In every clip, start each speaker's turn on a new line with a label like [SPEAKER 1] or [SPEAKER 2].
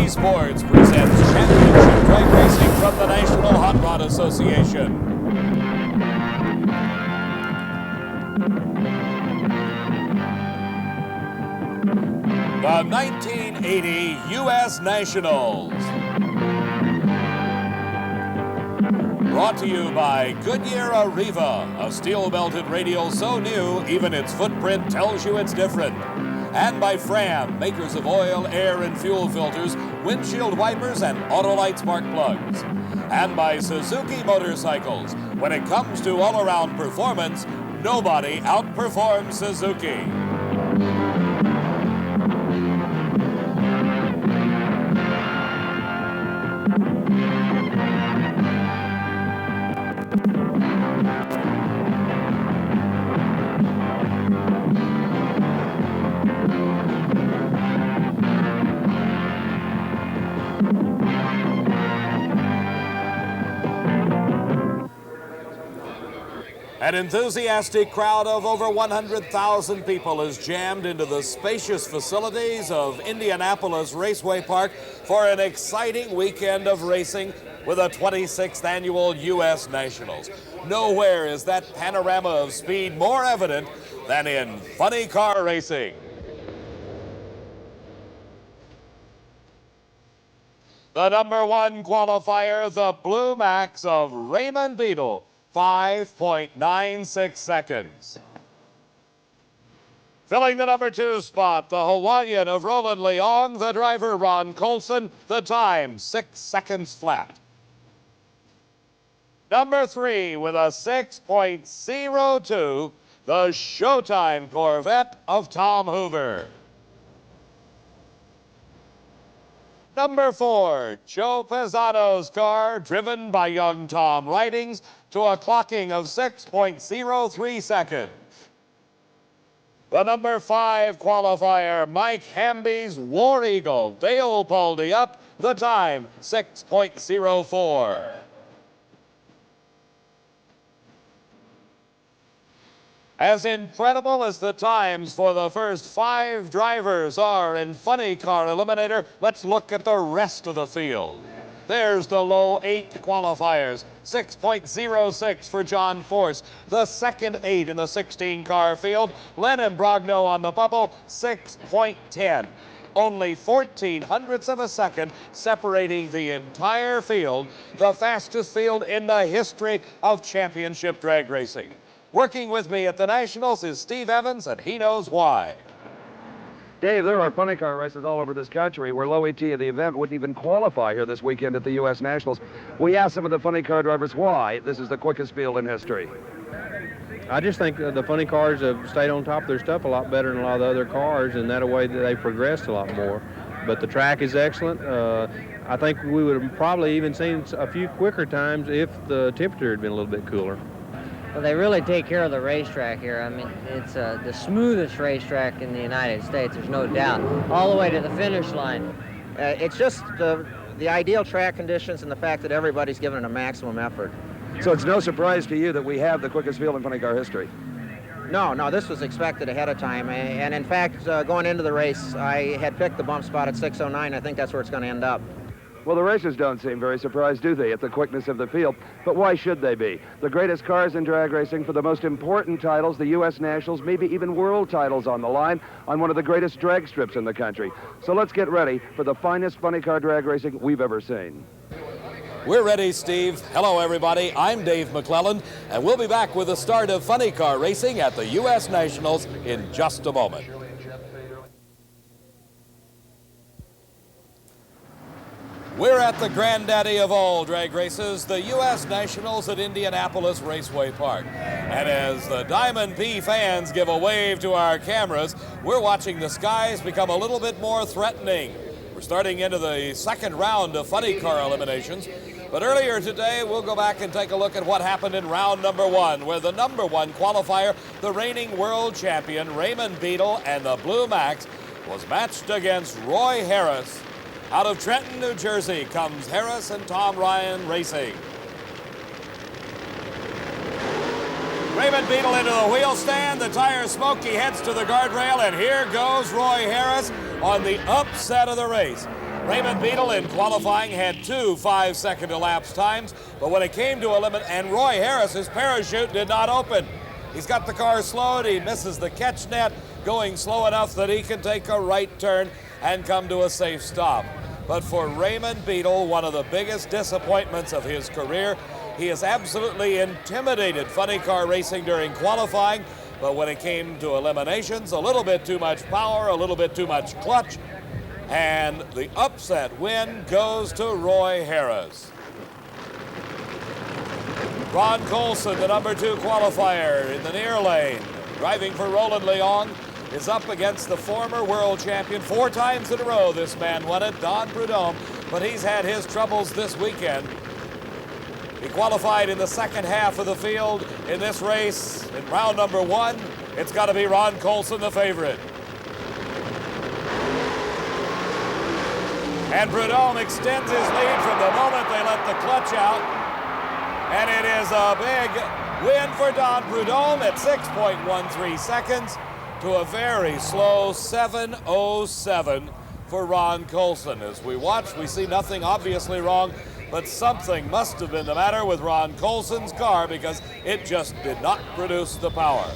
[SPEAKER 1] NBC Sports presents Championship Drag Racing from the National Hot Rod Association. The 1980 U.S. Nationals. Brought to you by Goodyear Arriva, a steel-belted radial so new, even its footprint tells you it's different. And by Fram, makers of oil, air, and fuel filters, windshield wipers, and Autolite spark plugs. And by Suzuki Motorcycles. When it comes to all-around performance, nobody outperforms Suzuki. An enthusiastic crowd of over 100,000 people is jammed into the spacious facilities of Indianapolis Raceway Park for an exciting weekend of racing with the 26th annual U.S. Nationals. Nowhere is that panorama of speed more evident than in funny car racing. The #1 qualifier, the Blue Max of Raymond Beadle. 5.96 seconds. Filling the #2 spot, the Hawaiian of Roland Leong, the driver Ron Colson, the time 6 seconds flat. #3 with a 6.02, the Showtime Corvette of Tom Hoover. #4, Joe Pisano's car, driven by young Tom Ridings, to a clocking of 6.03 seconds. The #5 qualifier, Mike Hamby's War Eagle, Dale Poldy up, the time 6.04. As incredible as the times for the first 5 drivers are in Funny Car Eliminator, let's look at the rest of the field. There's the low 8 qualifiers, 6.06 for John Force. The second 8 in the 16-car field, Lennon Brogno on the bubble, 6.10. Only 14 hundredths of a second separating the entire field, the fastest field in the history of championship drag racing. Working with me at the Nationals is Steve Evans, and he knows why.
[SPEAKER 2] Dave, there are funny car races all over this country where low ET of the event wouldn't even qualify here this weekend at the U.S. Nationals. We asked some of the funny car drivers why this is the quickest field in history.
[SPEAKER 3] I just think the funny cars have stayed on top of their stuff a lot better than a lot of the other cars, and that way they've progressed a lot more. But the track is excellent. I think we would have probably even seen a few quicker times if the temperature had been a little bit cooler.
[SPEAKER 4] Well, they really take care of the racetrack here. I mean, it's the smoothest racetrack in the United States, there's no doubt, all the way to the finish line.
[SPEAKER 5] It's just the ideal track conditions and the fact that everybody's given it a maximum effort.
[SPEAKER 2] So it's no surprise to you that we have the quickest field in funny car history?
[SPEAKER 5] No, this was expected ahead of time. And in fact, going into the race, I had picked the bump spot at 6:09. I think that's where it's going to end up.
[SPEAKER 2] Well, the racers don't seem very surprised, do they, at the quickness of the field? But why should they be? The greatest cars in drag racing for the most important titles, the U.S. Nationals, maybe even world titles on the line, on one of the greatest drag strips in the country. So let's get ready for the finest funny car drag racing we've ever seen.
[SPEAKER 1] We're ready, Steve. Hello, everybody. I'm Dave McClelland, and we'll be back with the start of funny car racing at the U.S. Nationals in just a moment. We're at the granddaddy of all drag races, the U.S. Nationals at Indianapolis Raceway Park. And as the Diamond P fans give a wave to our cameras, we're watching the skies become a little bit more threatening. We're starting into the second round of funny car eliminations. But earlier today, we'll go back and take a look at what happened in round #1, where the #1 qualifier, the reigning world champion, Raymond Beadle, and the Blue Max, was matched against Roy Harris. Out of Trenton, New Jersey, comes Harris and Tom Ryan Racing. Raymond Beadle into the wheel stand, the tire smoke, he heads to the guardrail, and here goes Roy Harris on the upset of the race. Raymond Beadle in qualifying had 2 5-second elapsed times, but when it came to and Roy Harris, his parachute did not open. He's got the car slowed, he misses the catch net, going slow enough that he can take a right turn and come to a safe stop. But for Raymond Beadle, one of the biggest disappointments of his career, he has absolutely intimidated funny car racing during qualifying, but when it came to eliminations, a little bit too much power, a little bit too much clutch, and the upset win goes to Roy Harris. Ron Colson, the number 2 qualifier in the near lane, driving for Roland Leong, is up against the former world champion 4 times in a row. This man won it, Don Prudhomme, but he's had his troubles this weekend. He qualified in the second half of the field in this race in round number 1. It's got to be Ron Colson, the favorite. And Prudhomme extends his lead from the moment they let the clutch out. And it is a big win for Don Prudhomme at 6.13 seconds to a very slow 7:07 for Ron Colson. As we watch, we see nothing obviously wrong, but something must have been the matter with Ron Colson's car because it just did not produce the power.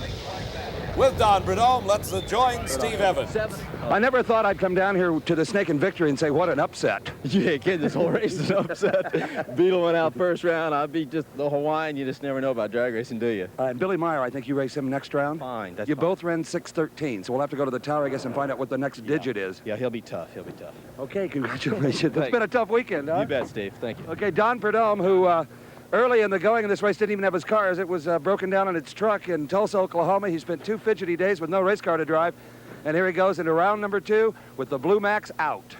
[SPEAKER 1] With Don Prudhomme, let's join Steve Evans.
[SPEAKER 2] I never thought I'd come down here to the Snake and Victory and say, what an upset.
[SPEAKER 6] Yeah, kid, this whole race is an upset. Beadle went out first round. I beat just the Hawaiian. You just never know about drag racing, do you?
[SPEAKER 2] And Billy Meyer, I think you race him next round?
[SPEAKER 6] Fine.
[SPEAKER 2] You both ran 6:13, so we'll have to go to the tower, I guess, and find out what the next digit is.
[SPEAKER 6] Yeah, he'll be tough. He'll be tough.
[SPEAKER 2] Okay, congratulations. It's been a tough weekend, huh?
[SPEAKER 6] You bet, Steve. Thank you.
[SPEAKER 2] Okay, Don Prudhomme, who early in the going of this race didn't even have his cars. It was broken down in its truck in Tulsa, Oklahoma. He spent 2 fidgety days with no race car to drive. And here he goes into round number 2 with the Blue Max out.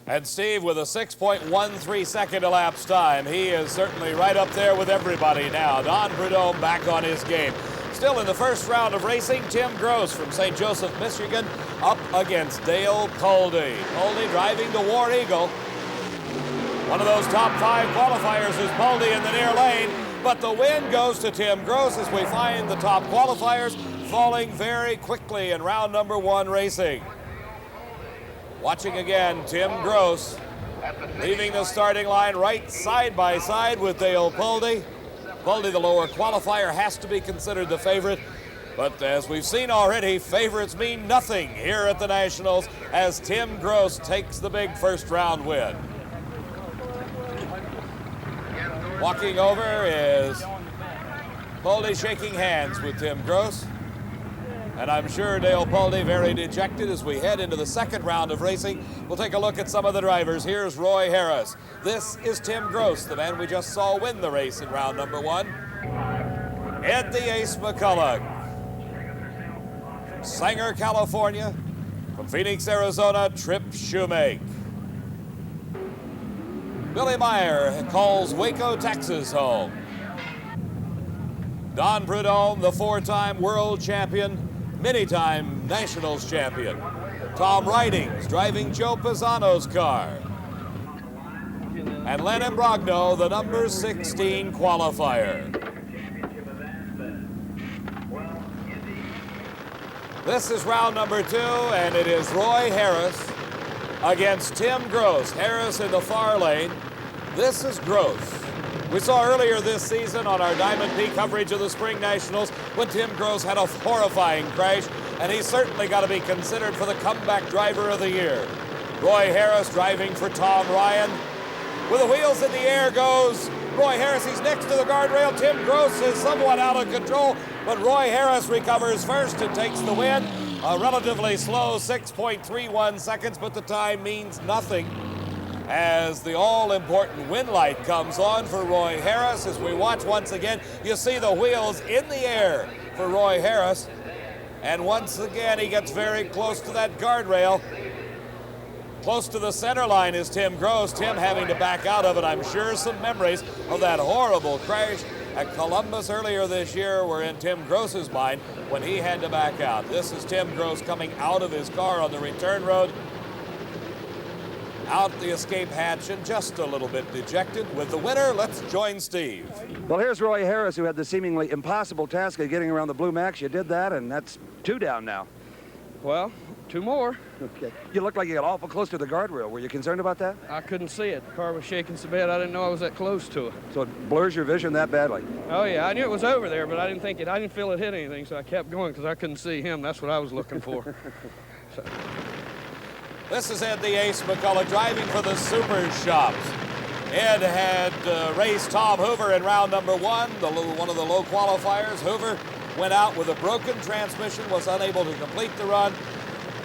[SPEAKER 1] And Steve, with a 6.13 second elapsed time, he is certainly right up there with everybody now. Don Prudhomme back on his game. Still in the first round of racing, Tim Gross from St. Joseph, Michigan, up against Dale Puldy. Puldy driving the War Eagle. One of those top 5 qualifiers is Puldy in the near lane, but the win goes to Tim Gross as we find the top qualifiers falling very quickly in round number 1 racing. Watching again, Tim Gross leaving the starting line right side by side with Dale Puldy. Puldy, the lower qualifier, has to be considered the favorite, but as we've seen already, favorites mean nothing here at the Nationals as Tim Gross takes the big first round win. Walking over is Puldy shaking hands with Tim Gross. And I'm sure Dale Puldy very dejected as we head into the second round of racing. We'll take a look at some of the drivers. Here's Roy Harris. This is Tim Gross, the man we just saw win the race in round number 1. Ed the Ace McCullough. From Sanger, California. From Phoenix, Arizona, Trip Shoemake. Billy Meyer calls Waco, Texas home. Don Prudhomme, the 4-time world champion, many-time Nationals champion. Tom Ridings driving Joe Pisano's car. And Len Imbrogno, the number 16 qualifier. This is round number 2, and it is Roy Harris against Tim Gross. Harris in the far lane. This is Gross. We saw earlier this season on our Diamond P coverage of the Spring Nationals when Tim Gross had a horrifying crash, and he's certainly got to be considered for the comeback driver of the year. Roy Harris driving for Tom Ryan. With the wheels in the air goes Roy Harris. He's next to the guardrail. Tim Gross is somewhat out of control, but Roy Harris recovers first and takes the win. A relatively slow 6.31 seconds, but the time means nothing as the all-important win light comes on for Roy Harris. As we watch once again, you see the wheels in the air for Roy Harris. And once again, he gets very close to that guardrail. Close to the center line is Tim Gross. Tim having to back out of it. I'm sure some memories of that horrible crash at Columbus earlier this year were in Tim Gross's mind when he had to back out. This is Tim Gross coming out of his car on the return road, out the escape hatch, and just a little bit dejected. With the winner, let's join Steve.
[SPEAKER 2] Well, here's Roy Harris, who had the seemingly impossible task of getting around the Blue Max. You did that, and that's 2 down now.
[SPEAKER 7] Well, 2 more.
[SPEAKER 2] Okay. You look like you got awful close to the guardrail. Were you concerned about that?
[SPEAKER 7] I couldn't see it. The car was shaking so bad I didn't know I was that close to it.
[SPEAKER 2] So it blurs your vision that badly?
[SPEAKER 7] Oh yeah, I knew it was over there, but I didn't feel it hit anything, so I kept going because I couldn't see him. That's what I was looking for. So.
[SPEAKER 1] This is Ed the Ace McCullough driving for the Super Shops. Ed had raced Tom Hoover in round number 1, one of the low qualifiers. Hoover went out with a broken transmission, was unable to complete the run,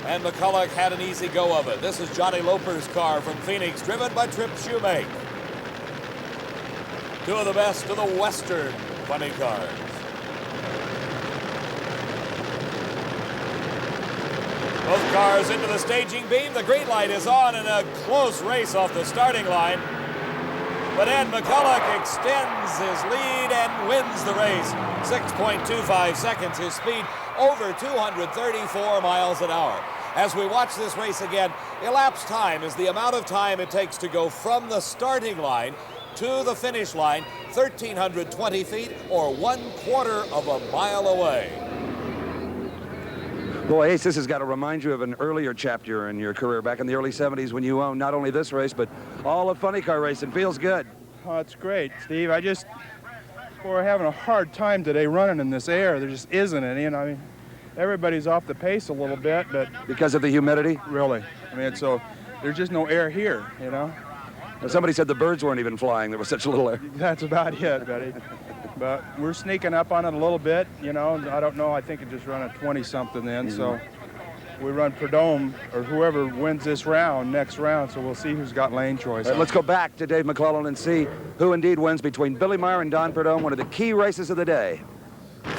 [SPEAKER 1] and McCullough had an easy go of it. This is Johnny Loper's car from Phoenix, driven by Trip Shoemake. 2 of the best of the Western funny cars. Both cars into the staging beam. The green light is on in a close race off the starting line. But Ed McCullough extends his lead and wins the race. 6.25 seconds, his speed over 234 miles an hour. As we watch this race again, elapsed time is the amount of time it takes to go from the starting line to the finish line, 1,320 feet or 1/4 of a mile away.
[SPEAKER 2] Boy, Ace, this has got to remind you of an earlier chapter in your career back in the early 70s when you owned not only this race, but all of funny car racing. Feels good.
[SPEAKER 8] Oh, it's great, Steve. We're having a hard time today running in this air. There just isn't any, and I mean, everybody's off the pace a little bit, but...
[SPEAKER 2] Because of the humidity?
[SPEAKER 8] Really. I mean, so there's just no air here, you know?
[SPEAKER 2] Well, somebody said the birds weren't even flying. There was such little air.
[SPEAKER 8] That's about it, buddy. But we're sneaking up on it a little bit, you know. I don't know. I think it just run a 20-something then, so we run Prudhomme, or whoever wins this round, next round, so we'll see who's got lane choice.
[SPEAKER 2] Let's go back to Dave McClellan and see who indeed wins between Billy Meyer and Don Prudhomme, one of the key races of the day.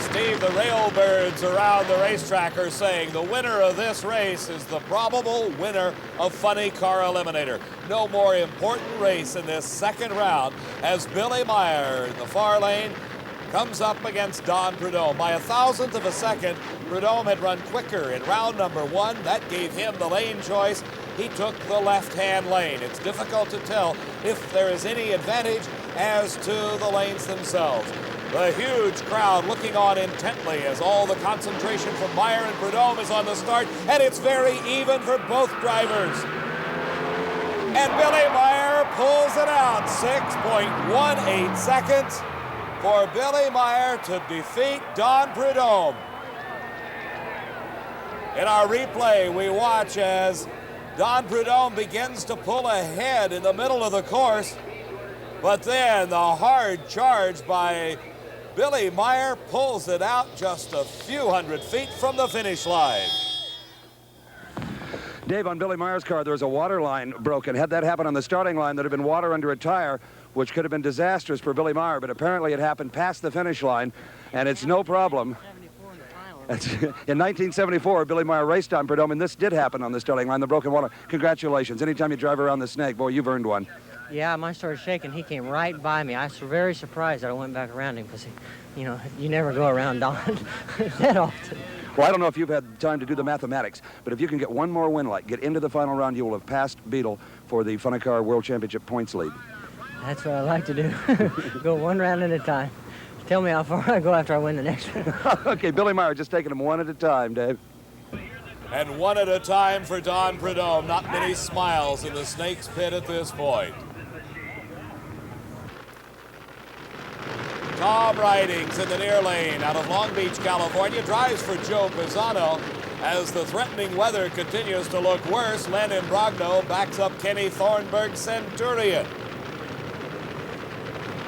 [SPEAKER 1] Steve, the railbirds around the racetrack are saying the winner of this race is the probable winner of Funny Car Eliminator. No more important race in this second round as Billy Meyer in the far lane comes up against Don Prudhomme. By 1,000th of a second, Prudhomme had run quicker in round number 1. That gave him the lane choice. He took the left-hand lane. It's difficult to tell if there is any advantage as to the lanes themselves. The huge crowd looking on intently as all the concentration from Meyer and Prudhomme is on the start, and it's very even for both drivers. And Billy Meyer pulls it out, 6.18 seconds for Billy Meyer to defeat Don Prudhomme. In our replay, we watch as Don Prudhomme begins to pull ahead in the middle of the course, but then the hard charge by Billy Meyer pulls it out just a few hundred feet from the finish line.
[SPEAKER 2] Dave, on Billy Meyer's car, there was a water line broken. Had that happened on the starting line, there'd have been water under a tire, which could have been disastrous for Billy Meyer, but apparently it happened past the finish line, and it's no problem. In 1974, Billy Meyer raced on Prudhomme, and this did happen on the starting line, the broken water. Congratulations. Anytime you drive around the snake, boy, you've earned one.
[SPEAKER 4] Yeah, mine started shaking. He came right by me. I was very surprised that I went back around him because, you know, you never go around Don that often.
[SPEAKER 2] Well, I don't know if you've had time to do the mathematics, but if you can get one more win light, get into the final round, you will have passed Beadle for the Funny Car World Championship points lead.
[SPEAKER 4] That's what I like to do. Go one round at a time. Tell me how far I go after I win the next one.
[SPEAKER 2] Okay, Billy Meyer just taking them one at a time, Dave.
[SPEAKER 1] And one at a time for Don Prudhomme. Not many smiles in the Snake's pit at this point. Tom Ridings in the near lane out of Long Beach, California, drives for Joe Pisano. As the threatening weather continues to look worse, Len Imbrogno backs up Kenny Thornburg's Centurion.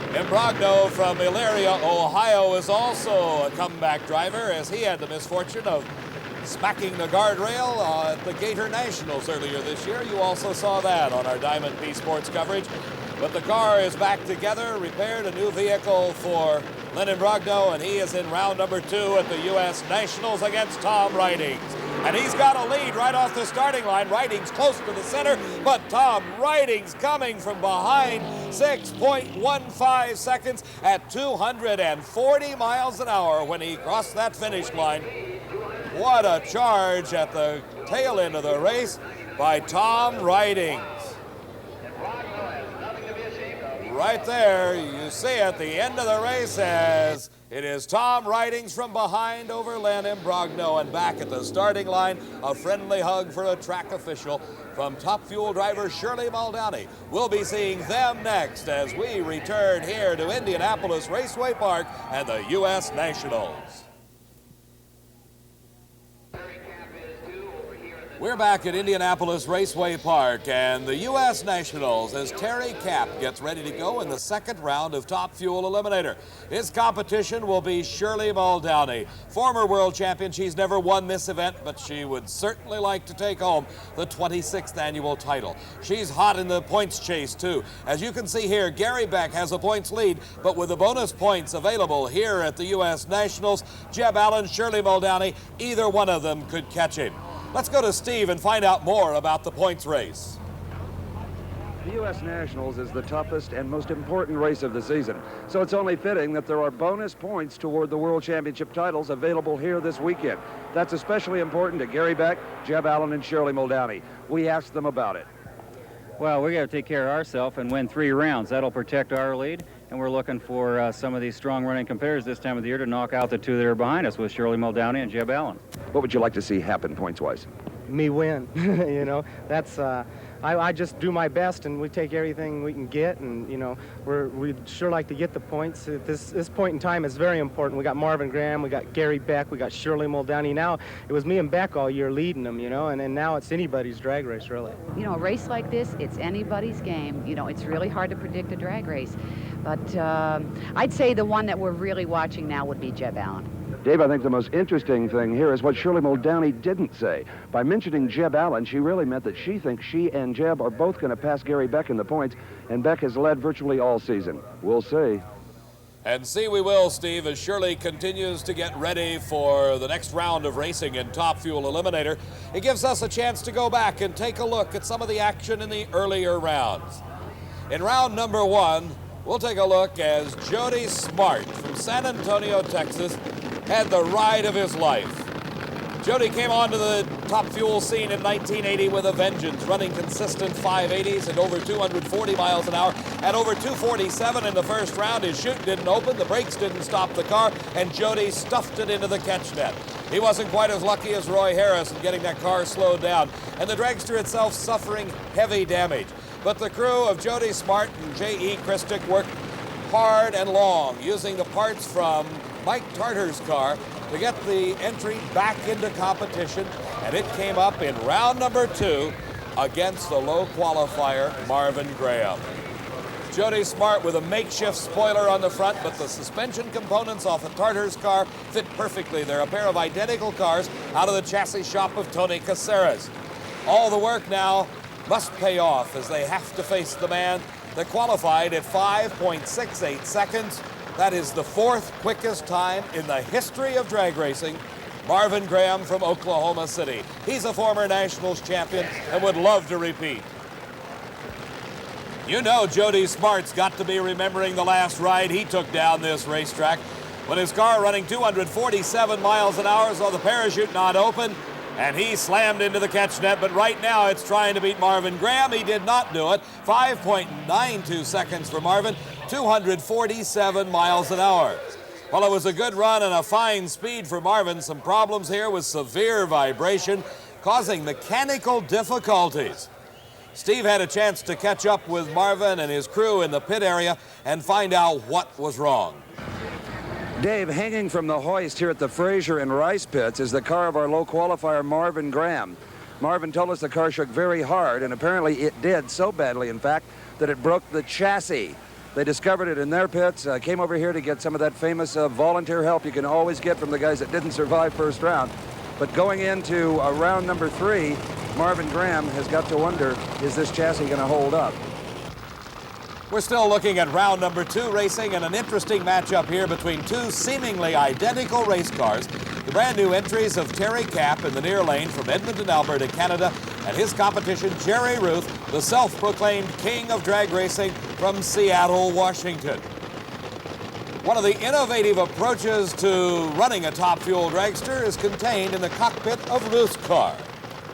[SPEAKER 1] Imbrogno from Elyria, Ohio, is also a comeback driver as he had the misfortune of smacking the guardrail at the Gator Nationals earlier this year. You also saw that on our Diamond P Sports coverage. But the car is back together, repaired, a new vehicle for Len Imbrogno, and he is in round number 2 at the U.S. Nationals against Tom Ridings. And he's got a lead right off the starting line. Ridings close to the center, but Tom Ridings coming from behind, 6.15 seconds at 240 miles an hour when he crossed that finish line. What a charge at the tail end of the race by Tom Ridings. Right there, you see at the end of the race as It is Tom Ridings from behind over Len Imbrogno, and back at the starting line, a friendly hug for a track official from Top Fuel driver Shirley Muldowney. We'll be seeing them next as we return here to Indianapolis Raceway Park and the U.S. Nationals. We're back at Indianapolis Raceway Park and the U.S. Nationals as Terry Kapp gets ready to go in the second round of Top Fuel Eliminator. His competition will be Shirley Muldowney, former world champion. She's never won this event, but she would certainly like to take home the 26th annual title. She's hot in the points chase, too. As you can see here, Gary Beck has a points lead, but with the bonus points available here at the U.S. Nationals, Jeb Allen, Shirley Muldowney, either one of them could catch him. Let's go to Steve and find out more about the points race.
[SPEAKER 2] The U.S. Nationals is the toughest and most important race of the season, so it's only fitting that there are bonus points toward the World Championship titles available here this weekend. That's especially important to Gary Beck, Jeb Allen, and Shirley Muldowney. We asked them about it.
[SPEAKER 9] Well, we got to take care of ourselves and win 3 rounds. That'll protect our lead, and we're looking for some of these strong running competitors this time of the year to knock out the 2 that are behind us with Shirley Muldowney and Jeb Allen.
[SPEAKER 2] What would you like to see happen points-wise?
[SPEAKER 10] Me win. You know, that's I just do my best, and we take everything we can get, and you know, we'd sure like to get the points. At this point in time is very important. We got Marvin Graham, we got Gary Beck, we got Shirley Muldowney. Now it was me and Beck all year leading them, you know, and then now it's anybody's drag race, really.
[SPEAKER 11] You know, a race like this, it's anybody's game. You know, it's really hard to predict a drag race, but I'd say the one that we're really watching now would be Jeb Allen.
[SPEAKER 2] Dave, I think the most interesting thing here is what Shirley Muldowney didn't say. By mentioning Jeb Allen, she really meant that she thinks she and Jeb are both going to pass Gary Beck in the points, and Beck has led virtually all season. We'll see.
[SPEAKER 1] And see we will, Steve, as Shirley continues to get ready for the next round of racing in Top Fuel Eliminator. It gives us a chance to go back and take a look at some of the action in the earlier rounds. In round number 1, we'll take a look as Jody Smart from San Antonio, Texas, had the ride of his life. Jody came onto the Top Fuel scene in 1980 with a vengeance, running consistent 580s at over 240 miles an hour, at over 247 in the first round. His chute didn't open, the brakes didn't stop the car, and Jody stuffed it into the catch net. He wasn't quite as lucky as Roy Harris in getting that car slowed down, and the dragster itself suffering heavy damage. But the crew of Jody Smart and J.E. Christic worked hard and long, using the parts from Mike Tartar's car to get the entry back into competition, and it came up in round number 2 against the low qualifier Marvin Graham. Jody Smart with a makeshift spoiler on the front, but the suspension components off of Tartar's car fit perfectly. They're a pair of identical cars out of the chassis shop of Tony Caceres. All the work now must pay off as they have to face the man that qualified at 5.68 seconds. That is the 4th quickest time in the history of drag racing. Marvin Graham from Oklahoma City. He's a former Nationals champion and would love to repeat. You know Jody Smart's got to be remembering the last ride he took down this racetrack when his car running 247 miles an hour saw the parachute not open, and he slammed into the catch net, but right now it's trying to beat Marvin Graham. He did not do it. 5.92 seconds for Marvin, 247 miles an hour. Well, it was a good run and a fine speed for Marvin. Some problems here with severe vibration causing mechanical difficulties. Steve had a chance to catch up with Marvin and his crew in the pit area and find out what was wrong.
[SPEAKER 2] Dave, hanging from the hoist here at the Fraser and Rice pits is the car of our low qualifier Marvin Graham. Marvin told us the car shook very hard, and apparently it did, so badly in fact that it broke the chassis. They discovered it in their pits, came over here to get some of that famous volunteer help you can always get from the guys that didn't survive first round. But going into round number 3, Marvin Graham has got to wonder, is this chassis going to hold up?
[SPEAKER 1] We're still looking at round number 2 racing, and an interesting matchup here between 2 seemingly identical race cars. The brand new entries of Terry Kapp in the near lane from Edmonton, Alberta, Canada, and his competition, Jerry Ruth, the self-proclaimed king of drag racing from Seattle, Washington. One of the innovative approaches to running a Top Fuel dragster is contained in the cockpit of Ruth's car.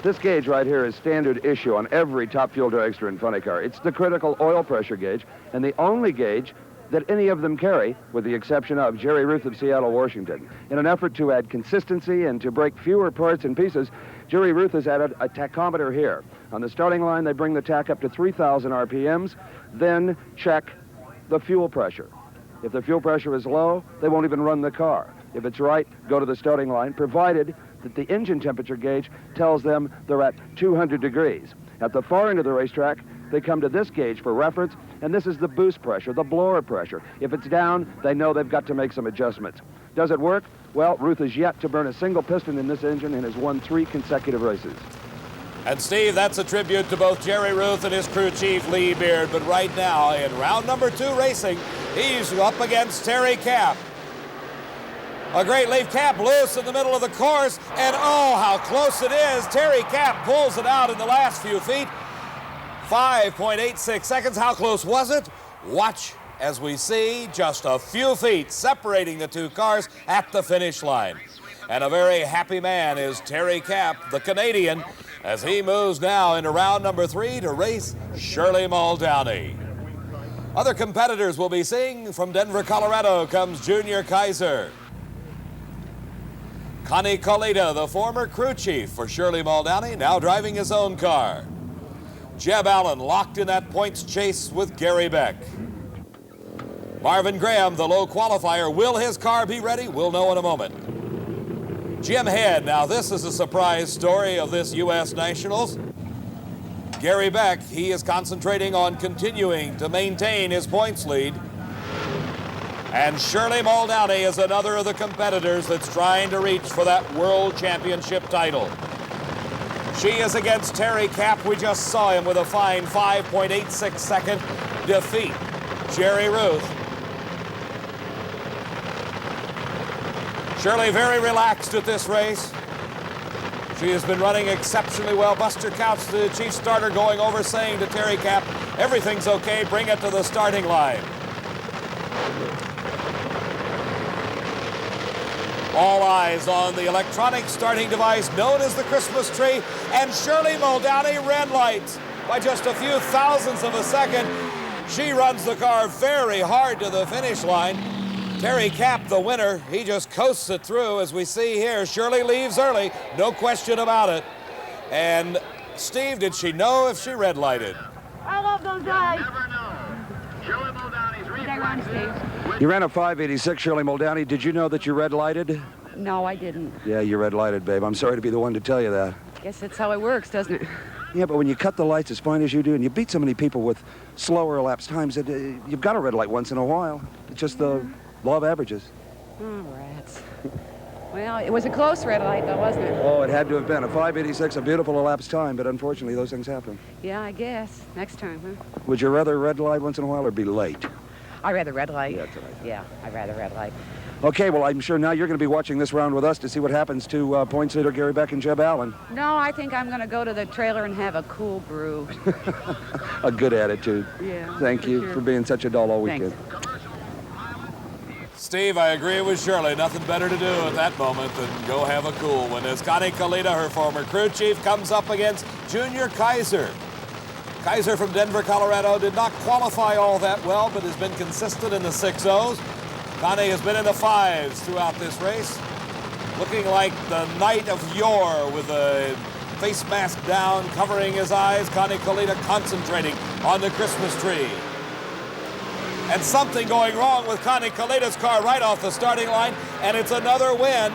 [SPEAKER 2] This gauge right here is standard issue on every Top Fuel dragster and funny car. It's the critical oil pressure gauge, and the only gauge that any of them carry, with the exception of Jerry Ruth of Seattle, Washington. In an effort to add consistency and to break fewer parts and pieces, Jerry Ruth has added a tachometer here. On the starting line, they bring the tach up to 3,000 RPMs, then check the fuel pressure. If the fuel pressure is low, they won't even run the car. If it's right, go to the starting line, provided that the engine temperature gauge tells them they're at 200 degrees. At the far end of the racetrack, they come to this gauge for reference, and this is the boost pressure, the blower pressure. If it's down, they know they've got to make some adjustments. Does it work? Well, Ruth has yet to burn a single piston in this engine and has won 3 consecutive races.
[SPEAKER 1] And Steve, that's a tribute to both Jerry Ruth and his crew chief, Lee Beard. But right now, in round number 2 racing, he's up against Terry Kapp. A great leave, Kapp loose in the middle of the course, and oh, how close it is. Terry Kapp pulls it out in the last few feet. 5.86 seconds. How close was it? Watch as we see just a few feet separating the 2 cars at the finish line. And a very happy man is Terry Kapp, the Canadian, as he moves now into round number 3 to race Shirley Muldowney. Other competitors we'll be seeing from Denver, Colorado comes Junior Kaiser. Connie Colita, the former crew chief for Shirley Muldowney, now driving his own car. Jeb Allen locked in that points chase with Gary Beck. Marvin Graham, the low qualifier. Will his car be ready? We'll know in a moment. Jim Head, now this is a surprise story of this U.S. Nationals. Gary Beck, he is concentrating on continuing to maintain his points lead. And Shirley Muldowney is another of the competitors that's trying to reach for that World Championship title. She is against Terry Kapp. We just saw him with a fine 5.86 second defeat Jerry Ruth. Shirley very relaxed at this race. She has been running exceptionally well. Buster Couch, the chief starter, going over saying to Terry Kapp, everything's okay, bring it to the starting line. All eyes on the electronic starting device known as the Christmas tree, and Shirley Muldowney red lights by just a few thousandths of a second. She runs the car very hard to the finish line. Terry Kapp, the winner, he just coasts it through as we see here. Shirley leaves early, no question about it. And Steve, did she know if she red lighted?
[SPEAKER 12] I love those guys. Never know. Shirley Muldowney's reflex. Steve.
[SPEAKER 2] You ran a 5.86, Shirley Muldowney. Did you know that you red lighted?
[SPEAKER 11] No, I didn't.
[SPEAKER 2] Yeah, you red lighted, babe. I'm sorry to be the one to tell you that.
[SPEAKER 11] Guess that's how it works, doesn't it?
[SPEAKER 2] Yeah, but when you cut the lights as fine as you do, and you beat so many people with slower elapsed times, you've got to red light once in a while. It's just the law of averages.
[SPEAKER 11] Oh, rats. Well, it was a close red light, though, wasn't it?
[SPEAKER 2] Oh, it had to have been. A 5.86, a beautiful elapsed time, but unfortunately, those things happen.
[SPEAKER 11] Yeah, I guess. Next time, huh?
[SPEAKER 2] Would you rather red light once in a while or be late?
[SPEAKER 11] I'd rather red light.
[SPEAKER 2] Yeah, that's what I thought.
[SPEAKER 11] Yeah, I'd rather red light.
[SPEAKER 2] Okay, well, I'm sure now you're going to be watching this round with us to see what happens to points leader Gary Beck and Jeb Allen.
[SPEAKER 11] No, I think I'm going to go to the trailer and have a cool brew.
[SPEAKER 2] A good attitude.
[SPEAKER 11] Yeah.
[SPEAKER 2] Thank you
[SPEAKER 11] sure.
[SPEAKER 2] for being such a doll all weekend.
[SPEAKER 11] Thanks.
[SPEAKER 1] Steve, I agree with Shirley. Nothing better to do at that moment than go have a cool one. As Connie Colita, her former crew chief, comes up against Junior Kaiser. Kaiser from Denver, Colorado, did not qualify all that well, but has been consistent in the 6.0s. Connie has been in the 5s throughout this race, looking like the knight of yore with a face mask down, covering his eyes. Connie Colita concentrating on the Christmas tree. And something going wrong with Connie Colita's car right off the starting line, and it's another win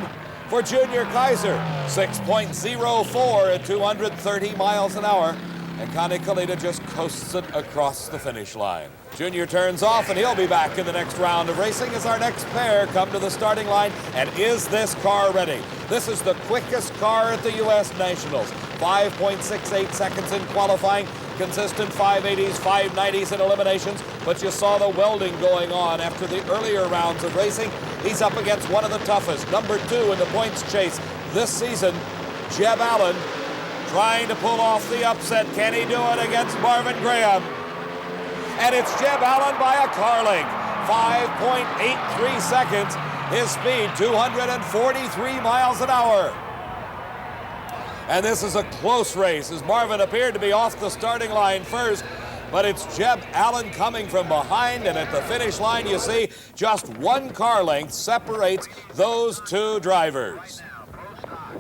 [SPEAKER 1] for Junior Kaiser. 6.04 at 230 miles an hour. And Connie Colita just coasts it across the finish line. Junior turns off, and he'll be back in the next round of racing as our next pair come to the starting line. And is this car ready? This is the quickest car at the U.S. Nationals. 5.68 seconds in qualifying, consistent 580s, 590s in eliminations. But you saw the welding going on after the earlier rounds of racing. He's up against one of the toughest, number 2 in the points chase this season, Jeb Allen, trying to pull off the upset. Can he do it against Marvin Graham? And it's Jeb Allen by a car length. 5.83 seconds. His speed, 243 miles an hour. And this is a close race as Marvin appeared to be off the starting line first. but it's Jeb Allen coming from behind, and at the finish line you see just one car length separates those two drivers.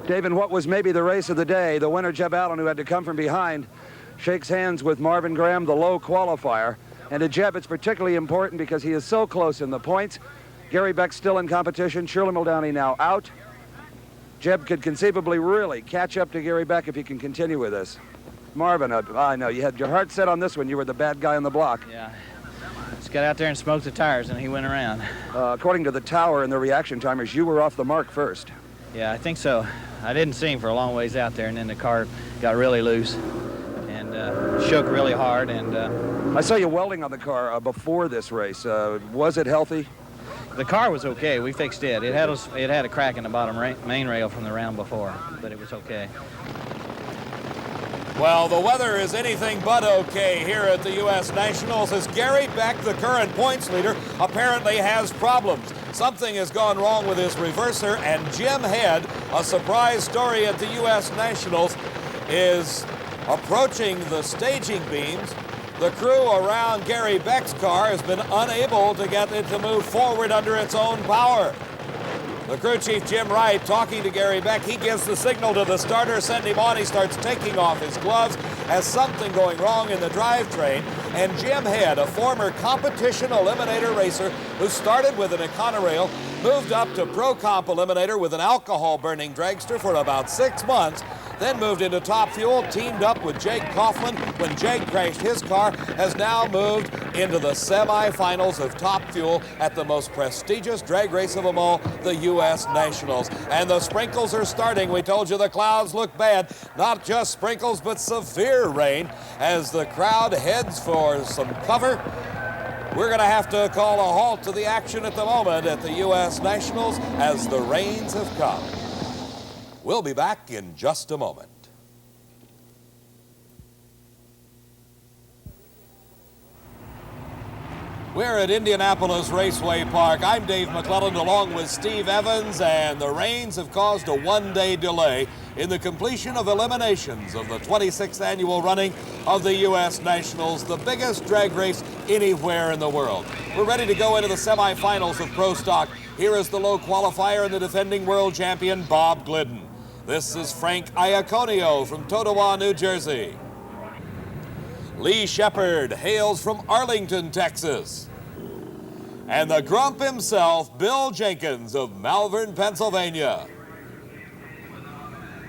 [SPEAKER 2] Dave, in what was maybe the race of the day, the winner, Jeb Allen, who had to come from behind, shakes hands with Marvin Graham, the low qualifier. And to Jeb, it's particularly important because he is so close in the points. Gary Beck still in competition. Shirley Muldowney now out. Jeb could conceivably really catch up to Gary Beck if he can continue with this. Marvin, I know you had your heart set on this one. You were the bad guy on the block.
[SPEAKER 6] Yeah. Just got out there and smoked the tires, and he went around.
[SPEAKER 2] According to the tower and the reaction timers, you were off the mark first.
[SPEAKER 6] Yeah, I think so. I didn't see him for a long ways out there, and then the car got really loose and shook really hard. And
[SPEAKER 2] I saw you welding on the car before this race. Was it healthy?
[SPEAKER 6] The car was okay. We fixed it. It had a crack in the bottom main rail from the round before, but it was okay.
[SPEAKER 1] Well, the weather is anything but okay here at the U.S. Nationals as Gary Beck, the current points leader, apparently has problems. Something has gone wrong with his reverser, and Jim Head, a surprise story at the U.S. Nationals, is approaching the staging beams. The crew around Gary Beck's car has been unable to get it to move forward under its own power. The crew chief, Jim Wright, talking to Gary Beck, he gives the signal to the starter, send him on. He starts taking off his gloves, has something going wrong in the drivetrain. And Jim Head, a former competition eliminator racer who started with an Econorail, moved up to Pro Comp Eliminator with an alcohol-burning dragster for about 6 months, then moved into Top Fuel, teamed up with Jake Coughlin when Jake crashed his car, has now moved into the semifinals of Top Fuel at the most prestigious drag race of them all, the U.S. Nationals. And the sprinkles are starting. We told you the clouds look bad. Not just sprinkles, but severe rain as the crowd heads for some cover. We're going to have to call a halt to the action at the moment at the U.S. Nationals as the rains have come. We'll be back in just a moment. We're at Indianapolis Raceway Park. I'm Dave McClelland along with Steve Evans, and the rains have caused a one-day delay in the completion of eliminations of the 26th annual running of the U.S. Nationals, the biggest drag race anywhere in the world. We're ready to go into the semifinals of Pro Stock. Here is the low qualifier and the defending world champion, Bob Glidden. This is Frank Iaconio from Totowa, New Jersey. Lee Shepard hails from Arlington, Texas. And the Grump himself, Bill Jenkins of Malvern, Pennsylvania.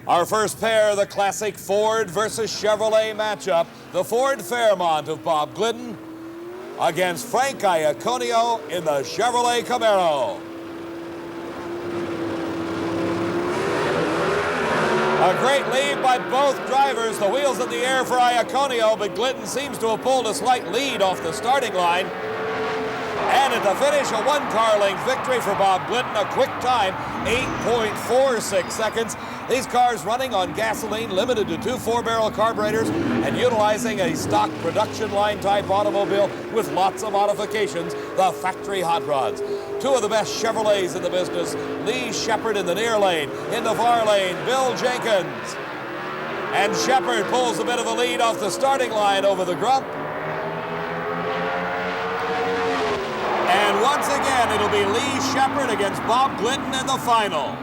[SPEAKER 1] Our first pair, the classic Ford versus Chevrolet matchup, the Ford Fairmont of Bob Glidden against Frank Iaconio in the Chevrolet Camaro. A great lead by both drivers. The wheels in the air for Iaconio, but Glidden seems to have pulled a slight lead off the starting line. And at the finish, a one-car length victory for Bob Glidden. A quick time, 8.46 seconds. These cars running on gasoline, limited to 2 4-barrel carburetors, and utilizing a stock production line type automobile with lots of modifications, the factory hot rods. 2 of the best Chevrolets in the business. Lee Shepard in the near lane. In the far lane, Bill Jenkins. And Shepard pulls a bit of a lead off the starting line over the Grump. And once again, it'll be Lee Shepard against Bob Glidden in the final.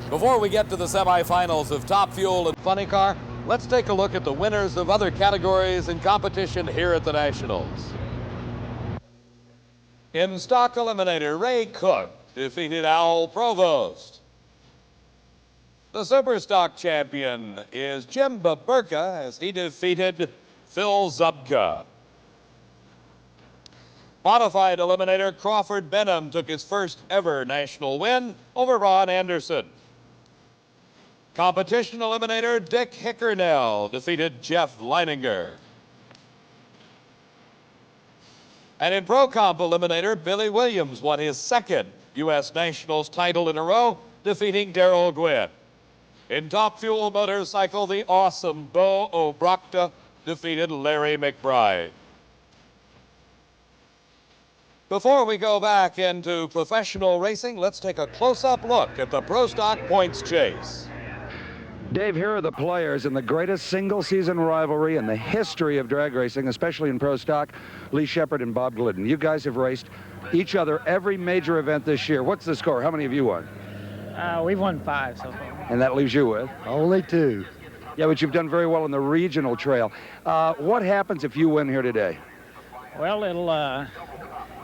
[SPEAKER 1] Before we get to the semifinals of Top Fuel and Funny Car, let's take a look at the winners of other categories in competition here at the Nationals. In Stock Eliminator, Ray Cook defeated Al Provost. The Super Stock champion is Jim Baburka as he defeated Phil Zubka. Modified Eliminator, Crawford Benham took his first ever national win over Ron Anderson. Competition Eliminator, Dick Hickernell defeated Jeff Leininger. And in Pro Comp Eliminator, Billy Williams won his second U.S. Nationals title in a row, defeating Darrell Gwynn. In Top Fuel Motorcycle, the awesome Bo O'Brocta defeated Larry McBride. Before we go back into professional racing, let's take a close-up look at the Pro Stock points chase.
[SPEAKER 2] Dave, here are the players in the greatest single-season rivalry in the history of drag racing, especially in pro stock, Lee Shepherd and Bob Glidden. You guys have raced each other every major event this year. What's the score? How many have you won?
[SPEAKER 13] We've won 5 so far.
[SPEAKER 2] And that leaves you with?
[SPEAKER 14] Only 2.
[SPEAKER 2] Yeah, but you've done very well in the regional trail. What happens if you win here today?
[SPEAKER 13] Well,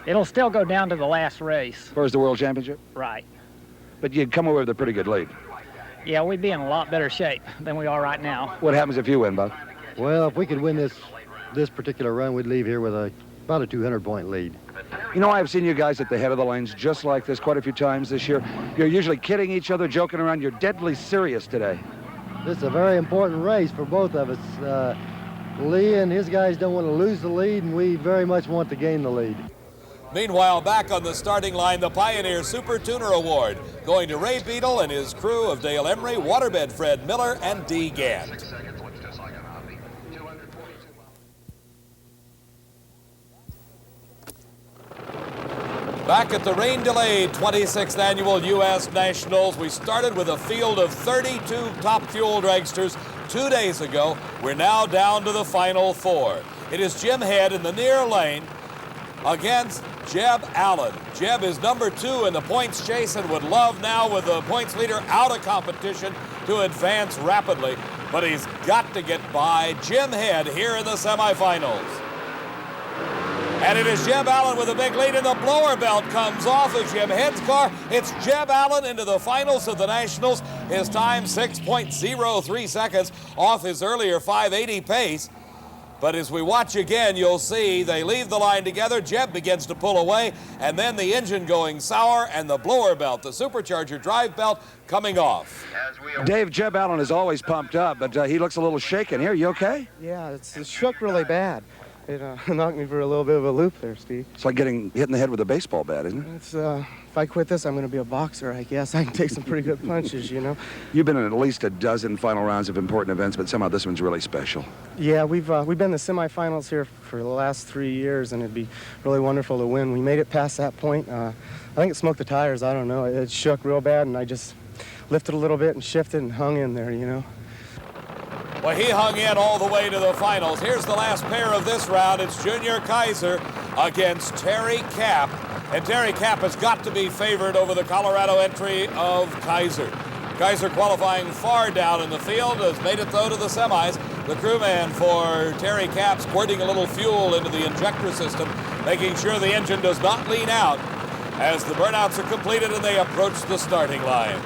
[SPEAKER 13] it'll still go down to the last race.
[SPEAKER 2] As far as the World Championship?
[SPEAKER 13] Right.
[SPEAKER 2] But you'd come away with a pretty good lead.
[SPEAKER 13] Yeah, we'd be in a lot better shape than we are right now.
[SPEAKER 2] What happens if you win, Bob?
[SPEAKER 14] Well, if we could win this particular run, we'd leave here with about a 200-point lead.
[SPEAKER 2] You know, I've seen you guys at the head of the lanes just like this quite a few times this year. You're usually kidding each other, joking around. You're deadly serious today.
[SPEAKER 14] This is a very important race for both of us. Lee and his guys don't want to lose the lead, and we very much want to gain the lead.
[SPEAKER 1] Meanwhile, back on the starting line, the Pioneer Super Tuner Award going to Ray Beadle and his crew of Dale Emery, Waterbed Fred Miller, and Dee Gant. Back at the rain-delayed 26th Annual U.S. Nationals, we started with a field of 32 top fuel dragsters 2 days ago. We're now down to the final 4. It is Jim Head in the near lane against Jeb Allen. Jeb is number 2 in the points chase and would love now, with the points leader out of competition, to advance rapidly. But he's got to get by Jim Head here in the semifinals. And it is Jeb Allen with a big lead, and the blower belt comes off of Jim Head's car. It's Jeb Allen into the finals of the Nationals. His time 6.03 seconds off his earlier 580 pace. But as we watch again, you'll see they leave the line together. Jeb begins to pull away, and then the engine going sour, and the blower belt, the supercharger drive belt, coming off.
[SPEAKER 2] Dave, Jeb Allen is always pumped up, but he looks a little shaken here. You okay?
[SPEAKER 10] Yeah, it's shook really bad. It knocked me for a little bit of a loop there, Steve.
[SPEAKER 2] It's like getting hit in the head with a baseball bat, isn't it?
[SPEAKER 10] It's, if I quit this, I'm going to be a boxer, I guess. I can take some pretty good punches, you know.
[SPEAKER 2] You've been in at least a dozen final rounds of important events, but somehow this one's really special.
[SPEAKER 10] Yeah, we've been in the semifinals here for the last 3 years, and it'd be really wonderful to win. We made it past that point. I think it smoked the tires. I don't know. It shook real bad, and I just lifted a little bit and shifted and hung in there, you know.
[SPEAKER 1] Well, he hung in all the way to the finals. Here's the last pair of this round. It's Junior Kaiser against Terry Kapp. And Terry Kapp has got to be favored over the Colorado entry of Kaiser. Kaiser qualifying far down in the field, has made it, though, to the semis. The crewman for Terry Kapp squirting a little fuel into the injector system, making sure the engine does not lean out as the burnouts are completed and they approach the starting line.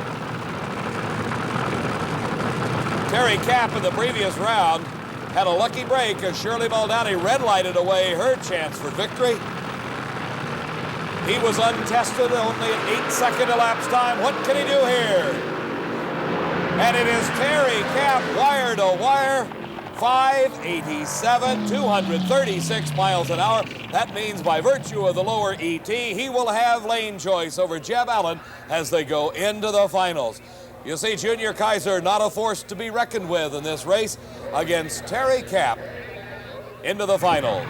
[SPEAKER 1] Terry Kapp in the previous round had a lucky break as Shirley Muldowney red-lighted away her chance for victory. He was untested, only an 8-second elapsed time. What can he do here? And it is Terry Kapp, wire to wire, 587, 236 miles an hour. That means by virtue of the lower ET, he will have lane choice over Jeb Allen as they go into the finals. You see, Junior Kaiser not a force to be reckoned with in this race against Terry Kapp into the finals.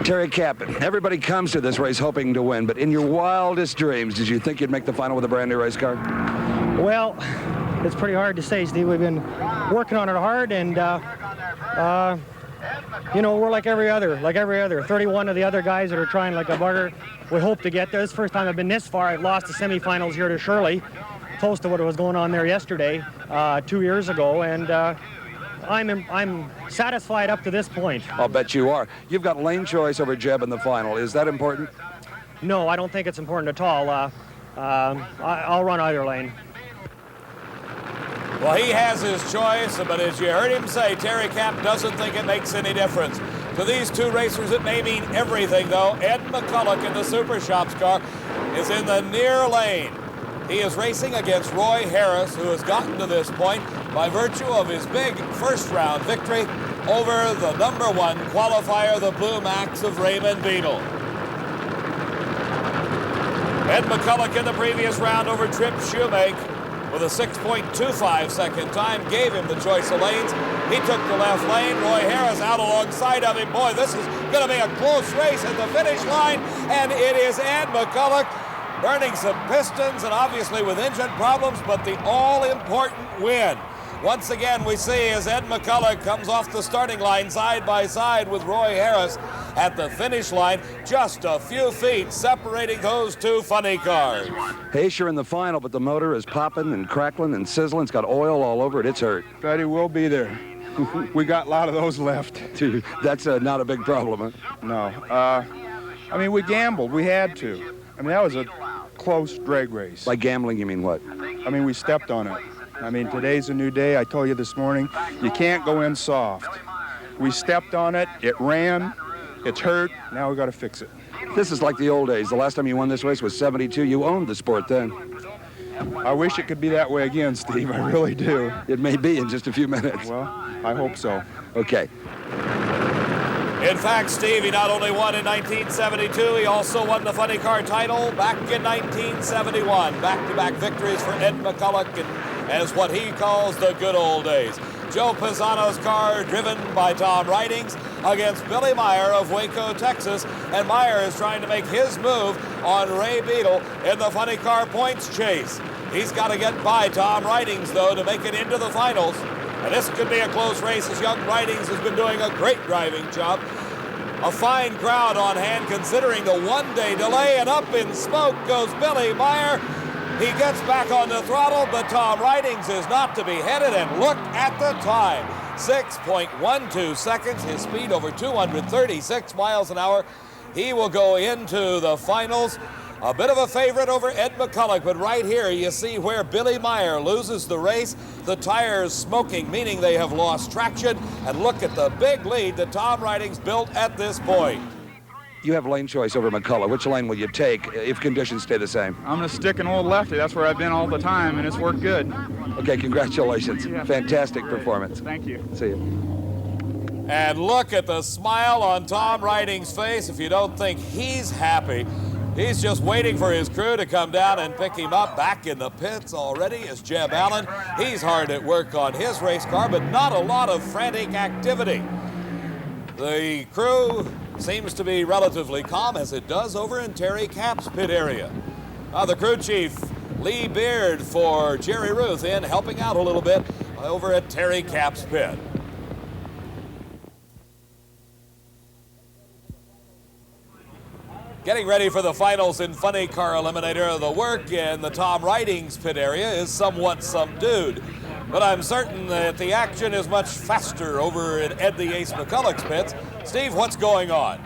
[SPEAKER 2] Terry Kapp, everybody comes to this race hoping to win, but in your wildest dreams, did you think you'd make the final with a brand new race car?
[SPEAKER 13] Well, it's pretty hard to say, Steve. We've been working on it hard, and you know, we're like every other. 31 of the other guys that are trying like a bugger. We hope to get there. This is the first time I've been this far. I've lost the semifinals here to Shirley, close to what was going on there yesterday, 2 years ago, and I'm satisfied up to this point.
[SPEAKER 2] I'll bet you are. You've got lane choice over Jeb in the final. Is that important?
[SPEAKER 13] No, I don't think it's important at all. I'll run either lane.
[SPEAKER 1] Well, he has his choice, but as you heard him say, Terry Kapp doesn't think it makes any difference. To these two racers, it may mean everything, though. Ed McCulloch in the Super Shops car is in the near lane. He is racing against Roy Harris, who has gotten to this point by virtue of his big first-round victory over the #1 qualifier, the Blue Max of Raymond Beadle. Ed McCulloch in the previous round over Trip Shoemake with a 6.25 second time, gave him the choice of lanes. He took the left lane. Roy Harris out alongside of him. Boy, this is going to be a close race at the finish line, and it is Ed McCulloch burning some pistons and obviously with engine problems, but the all-important win. Once again, we see as Ed McCulloch comes off the starting line side by side with Roy Harris at the finish line, just a few feet separating those two funny cars.
[SPEAKER 2] Haysher in the final, but the motor is popping and crackling and sizzling. It's got oil all over it. It's hurt.
[SPEAKER 8] Betty will be there. We got a lot of those left.
[SPEAKER 2] That's not a big problem, huh?
[SPEAKER 8] No. I mean, we gambled. We had to. I mean, that was a close drag race.
[SPEAKER 2] By gambling, you mean what?
[SPEAKER 8] I mean, we stepped on it. I mean, today's a new day. I told you this morning, you can't go in soft. We stepped on it. It ran. It's hurt. Now we got to fix it.
[SPEAKER 2] This is like the old days. The last time you won this race was '72. You owned the sport then.
[SPEAKER 8] I wish it could be that way again, Steve. I really do.
[SPEAKER 2] It may be in just a few minutes.
[SPEAKER 8] Well, I hope so.
[SPEAKER 2] Okay.
[SPEAKER 1] In fact, Steve, he not only won in 1972, he also won the funny car title back in 1971. Back-to-back victories for Ed McCulloch as what he calls the good old days. Joe Pisano's car driven by Tom Ridings against Billy Meyer of Waco, Texas. And Meyer is trying to make his move on Ray Beadle in the funny car points chase. He's got to get by Tom Ridings, though, to make it into the finals. And this could be a close race as young Ridings has been doing a great driving job. A fine crowd on hand considering the one-day delay, and up in smoke goes Billy Meyer. He gets back on the throttle, but Tom Ridings is not to be headed, and look at the time. 6.12 seconds, his speed over 236 miles an hour. He will go into the finals. A bit of a favorite over Ed McCulloch, but right here you see where Billy Meyer loses the race. The tires smoking, meaning they have lost traction. And look at the big lead that Tom Ridings built at this point.
[SPEAKER 2] You have lane choice over McCulloch. Which lane will you take if conditions stay the same?
[SPEAKER 15] I'm going to stick an old lefty. That's where I've been all the time, and it's worked good.
[SPEAKER 2] Okay, congratulations. Yeah. Fantastic performance.
[SPEAKER 15] Thank you.
[SPEAKER 2] See you.
[SPEAKER 1] And look at the smile on Tom Ridings' face. If you don't think he's happy, he's just waiting for his crew to come down and pick him up. Back in the pits already is Jeb Allen. He's hard at work on his race car, but not a lot of frantic activity. The crew seems to be relatively calm, as it does over in Terry Cap's pit area. The crew chief, Lee Beard, for Jerry Ruth in helping out a little bit over at Terry Cap's pit. Getting ready for the finals in Funny Car Eliminator, the work in the Tom Ridings pit area is somewhat subdued. But I'm certain that the action is much faster over at Ed the Ace McCulloch's pits. Steve, what's going on?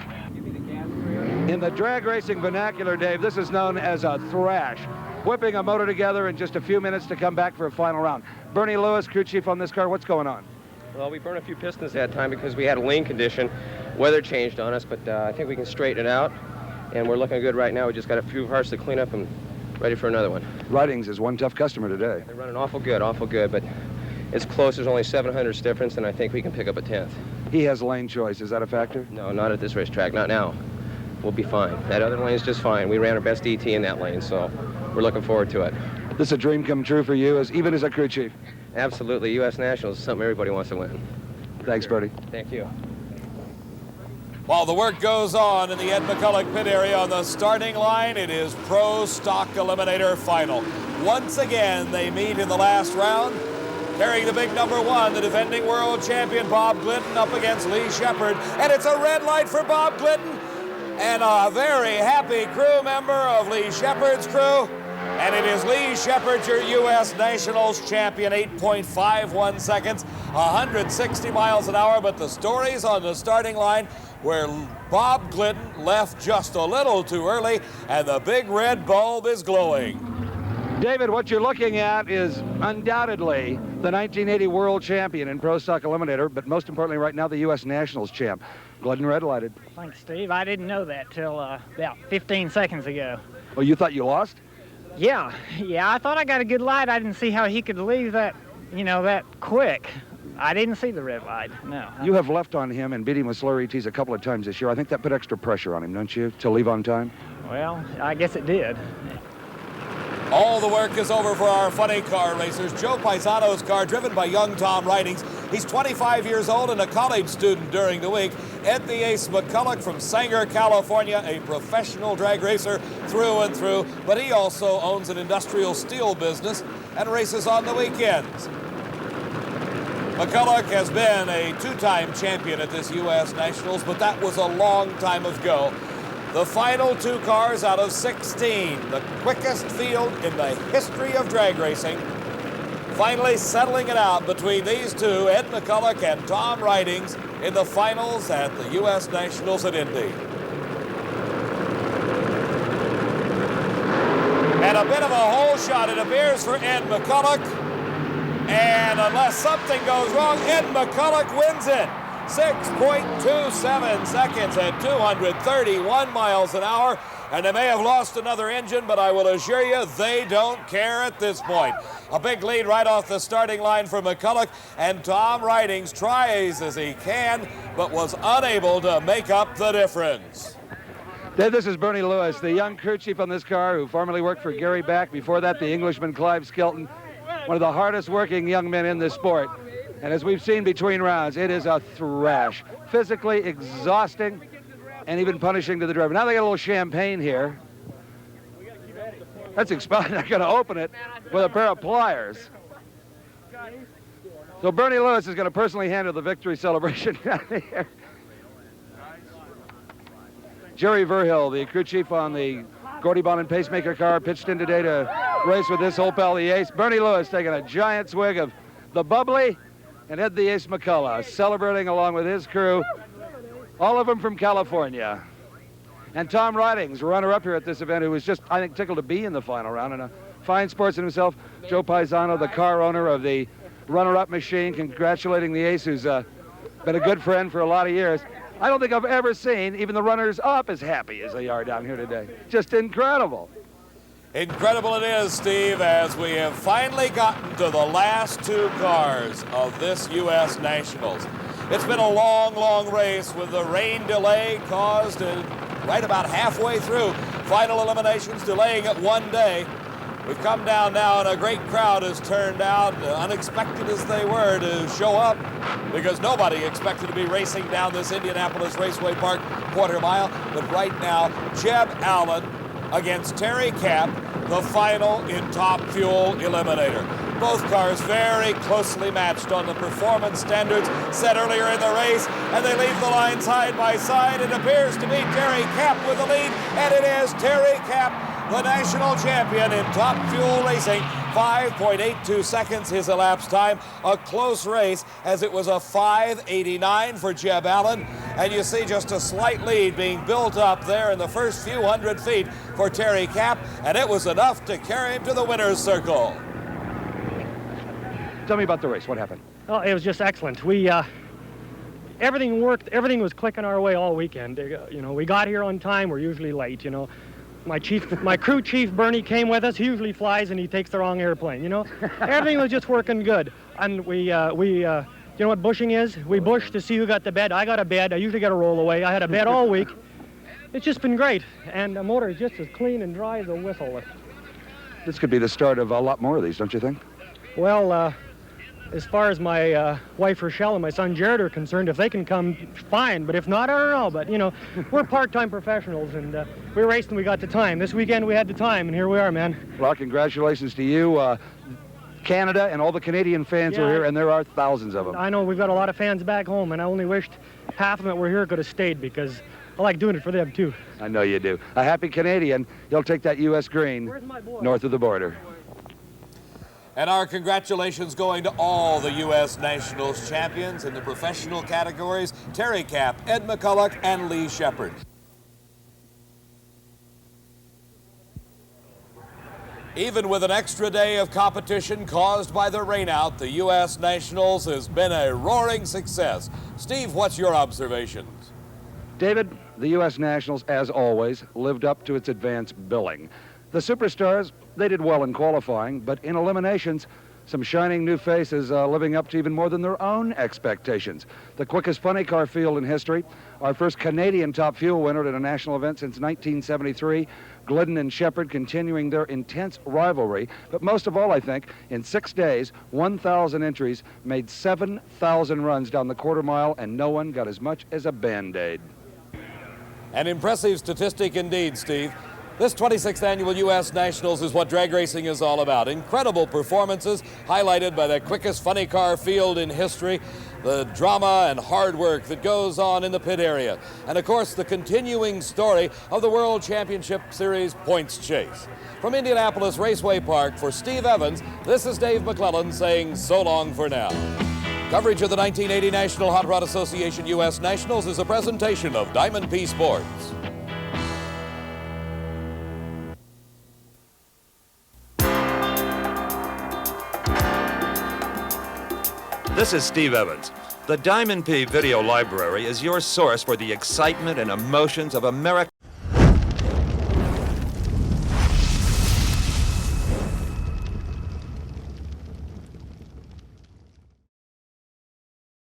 [SPEAKER 2] In the drag racing vernacular, Dave, this is known as a thrash. Whipping a motor together in just a few minutes to come back for a final round. Bernie Lewis, crew chief on this car, what's going on?
[SPEAKER 16] Well, we burned a few pistons that time because we had a lane condition. Weather changed on us, but I think we can straighten it out. And we're looking good right now. We just got a few parts to clean up and ready for another one.
[SPEAKER 2] Ridings is one tough customer today.
[SPEAKER 16] They're running awful good, but it's close. There's only 700 difference, and I think we can pick up a 10th.
[SPEAKER 2] He has lane choice. Is that a factor?
[SPEAKER 16] No, not at this racetrack. Not now. We'll be fine. That other lane is just fine. We ran our best DT in that lane, so we're looking forward to it.
[SPEAKER 2] This is a dream come true for you, even as a crew chief.
[SPEAKER 16] Absolutely. U.S. Nationals is something everybody wants to win.
[SPEAKER 2] Thanks, Bertie.
[SPEAKER 16] Thank you.
[SPEAKER 1] While the work goes on in the Ed McCulloch pit area on the starting line, it is Pro Stock Eliminator Final. Once again, they meet in the last round. Carrying the big number one, the defending world champion Bob Glidden up against Lee Shepard. And it's a red light for Bob Glidden and a very happy crew member of Lee Shepard's crew. And it is Lee Shepard, your U.S. Nationals champion, 8.51 seconds, 160 miles an hour. But the story's on the starting line where Bob Glidden left just a little too early, and the big red bulb is glowing.
[SPEAKER 2] David, what you're looking at is undoubtedly the 1980 world champion in Pro Stock Eliminator, but most importantly right now the U.S. Nationals champ. Glidden red lighted.
[SPEAKER 17] Thanks, Steve. I didn't know that till about 15 seconds ago.
[SPEAKER 2] Oh, you thought you lost?
[SPEAKER 17] Yeah, I thought I got a good light. I didn't see how he could leave that, that quick. I didn't see the red light, no.
[SPEAKER 2] You have left on him and beat him with slow ETs a couple of times this year. I think that put extra pressure on him, don't you, to leave on time?
[SPEAKER 17] Well, I guess it did.
[SPEAKER 1] All the work is over for our funny car racers. Joe Pisano's car, driven by young Tom Ridings. He's 25 years old and a college student during the week. Ed the Ace McCulloch from Sanger, California, a professional drag racer through and through, but he also owns an industrial steel business and races on the weekends. McCulloch has been a two-time champion at this U.S. Nationals, but that was a long time ago. The final two cars out of 16, the quickest field in the history of drag racing. Finally settling it out between these two, Ed McCulloch and Tom Ridings, in the finals at the U.S. Nationals at Indy. And a bit of a hole shot, it appears, for Ed McCulloch. And unless something goes wrong, Ed McCulloch wins it. 6.27 seconds at 231 miles an hour. And they may have lost another engine, but I will assure you they don't care at this point. A big lead right off the starting line for McCulloch, and Tom Ridings tries as he can, but was unable to make up the difference.
[SPEAKER 2] Dave, this is Bernie Lewis, the young crew chief on this car who formerly worked for Gary Back. Before that, the Englishman Clive Skelton, one of the hardest working young men in this sport. And as we've seen between rounds, it is a thrash. Physically exhausting and even punishing to the driver. Now they got a little champagne here. That's expired. I'm going to open it with a pair of pliers. So Bernie Lewis is going to personally handle the victory celebration down here. Jerry Verhill, the crew chief on the Gordy Bond and Pacemaker car, pitched in today to race with this old pal, the Ace. Bernie Lewis taking a giant swig of the bubbly, and Ed the Ace McCulloch celebrating along with his crew, all of them from California. And Tom Ridings, runner-up here at this event, who was just, I think, tickled to be in the final round, and a fine sportsman himself. Joe Paisano, the car owner of the runner-up machine, congratulating the Ace, who's been a good friend for a lot of years. I don't think I've ever seen even the runners-up as happy as they are down here today. Just incredible.
[SPEAKER 1] Incredible it is, Steve, as we have finally gotten to the last two cars of this U.S. Nationals. It's been a long, long race with the rain delay caused right about halfway through. Final eliminations delaying it one day. We've come down now and a great crowd has turned out, unexpected as they were, to show up because nobody expected to be racing down this Indianapolis Raceway Park quarter mile. But right now, Jeb Allen against Terry Kapp, the final in Top Fuel Eliminator. Both cars very closely matched on the performance standards set earlier in the race, and they leave the line side by side. It appears to be Terry Kapp with the lead, and it is Terry Kapp, the national champion in Top Fuel Racing. 5.82 seconds his elapsed time. A close race, as it was a 5:89 for Jeb Allen. And you see just a slight lead being built up there in the first few hundred feet for Terry Kapp, and it was enough to carry him to the winner's circle.
[SPEAKER 2] Tell me about the race. What happened?
[SPEAKER 13] Oh, it was just excellent. We everything worked. Everything was clicking our way all weekend. You know, we got here on time. We're usually late. You know, my crew chief Bernie came with us. He usually flies and he takes the wrong airplane. You know, everything was just working good. And we you know what bushing is? We bush to see who got the bed. I got a bed. I usually get a rollaway. I had a bed all week. It's just been great, and the motor is just as clean and dry as a whistle.
[SPEAKER 2] This could be the start of a lot more of these, don't you think?
[SPEAKER 13] Well, as far as my wife Rochelle and my son Jared are concerned, if they can come, fine. But if not, I don't know. But, you know, we're part-time professionals, and we raced and we got the time. This weekend we had the time, and here we are, man.
[SPEAKER 2] Well, congratulations to you, Canada, and all the Canadian fans who are here, and there are thousands of them.
[SPEAKER 13] I know we've got a lot of fans back home, and I only wished half of them that were here could have stayed, because I like doing it for them, too.
[SPEAKER 2] I know you do. A happy Canadian. You'll take that U.S. green north of the border.
[SPEAKER 1] And our congratulations going to all the U.S. Nationals champions in the professional categories, Terry Kapp, Ed McCulloch, and Lee Shepard. Even with an extra day of competition caused by the rainout, the U.S. Nationals has been a roaring success. Steve, what's your observations?
[SPEAKER 2] David, the U.S. Nationals, as always, lived up to its advance billing. The superstars, they did well in qualifying, but in eliminations, some shining new faces living up to even more than their own expectations. The quickest funny car field in history, our first Canadian Top Fuel winner at a national event since 1973, Glidden and Shepard continuing their intense rivalry. But most of all, I think, in 6 days, 1,000 entries made 7,000 runs down the quarter mile, and no one got as much as a Band-Aid.
[SPEAKER 1] An impressive statistic indeed, Steve. This 26th annual U.S. Nationals is what drag racing is all about. Incredible performances highlighted by the quickest funny car field in history, the drama and hard work that goes on in the pit area, and of course the continuing story of the World Championship Series points chase. From Indianapolis Raceway Park, for Steve Evans, this is Dave McClellan saying so long for now. Coverage of the 1980 National Hot Rod Association U.S. Nationals is a presentation of Diamond P Sports.
[SPEAKER 18] This is Steve Evans. The Diamond P Video Library is your source for the excitement and emotions of America.